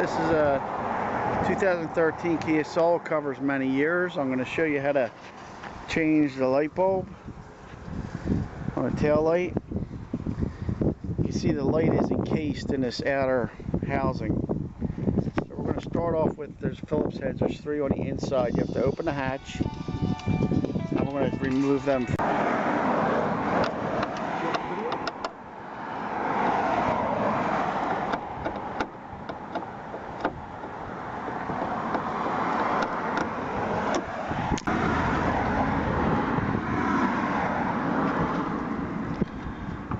This is a 2013 Kia Soul, covers many years. I'm going to show you how to change the light bulb on the tail light. You can see the light is encased in this outer housing. So we're going to start off with, there's Phillips heads, there's 3 on the inside. You have to open the hatch, and we're going to remove them.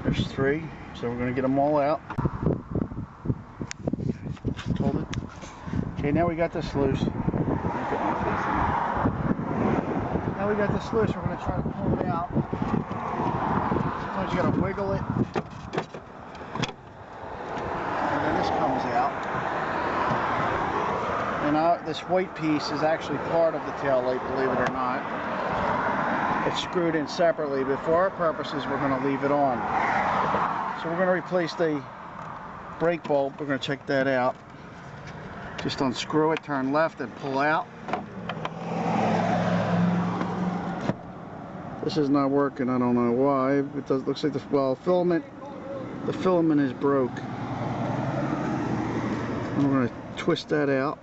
There's 3, so we're going to get them all out. Hold it. Okay, now we got this loose. Now we got this loose, we're going to try to pull it out. Sometimes you got to wiggle it. And then this comes out. And this white piece is actually part of the tail light, believe it or not. It's screwed in separately, but for our purposes, we're going to leave it on. So we're going to replace the brake bulb. We're going to check that out. Just unscrew it, turn left, and pull out. This is not working. I don't know why. It does. Looks like the filament is broke. And we're going to twist that out.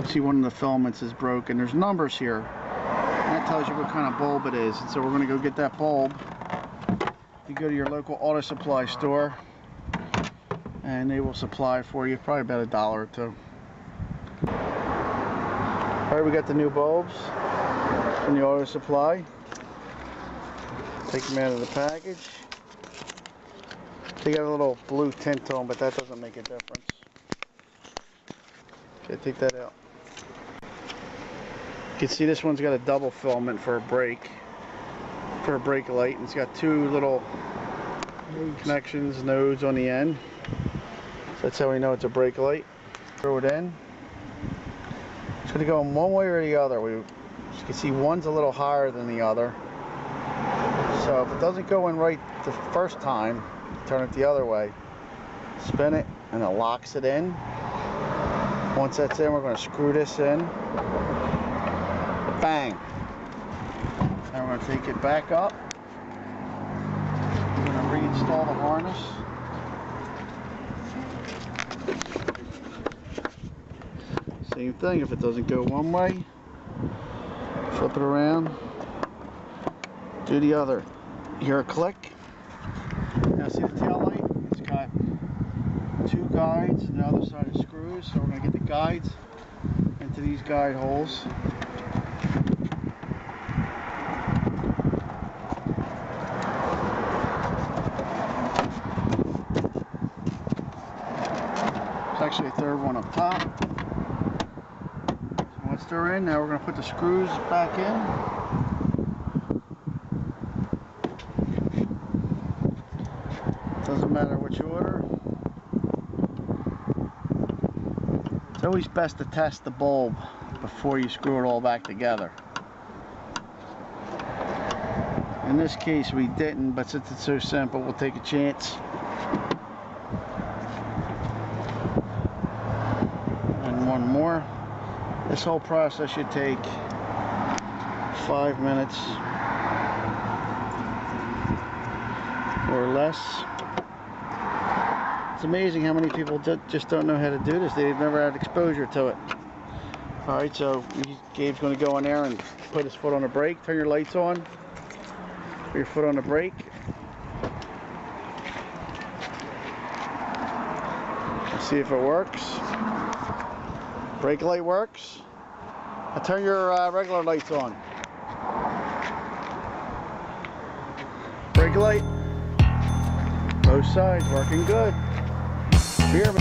See, one of the filaments is broken. There's numbers here. That tells you what kind of bulb it is. And so we're going to go get that bulb. You go to your local auto supply store and they will supply for you, probably about $1 or $2. Alright, we got the new bulbs from the auto supply. Take them out of the package. They got a little blue tint to them, but that doesn't make a difference. Okay, take that out. You can see this one's got a double filament for a brake light, and it's got 2 little nodes on the end. So that's how we know it's a brake light. Throw it in. It's going to go in one way or the other. As you can see, one's a little higher than the other. So if it doesn't go in right the first time, turn it the other way. Spin it, and it locks it in. Once that's in, we're going to screw this in. Bang! Now we're going to take it back up. We're going to reinstall the harness. Same thing, if it doesn't go one way, flip it around, do the other. You hear a click. Now see the tail light? It's got 2 guides, and the other side is screws, so we're going to get the guides into these guide holes. Actually a 3rd one up top. So once they're in, now we're going to put the screws back in. Doesn't matter which order. It's always best to test the bulb before you screw it all back together. In this case we didn't, but since it's so simple, we'll take a chance. One more. This whole process should take 5 minutes or less. It's amazing how many people just don't know how to do this. They've never had exposure to it. Alright, so Gabe's going to go in there and put his foot on the brake. Turn your lights on. Put your foot on the brake. Let's see if it works. Brake light works. Now turn your regular lights on. Brake light. Both sides working good. Beer.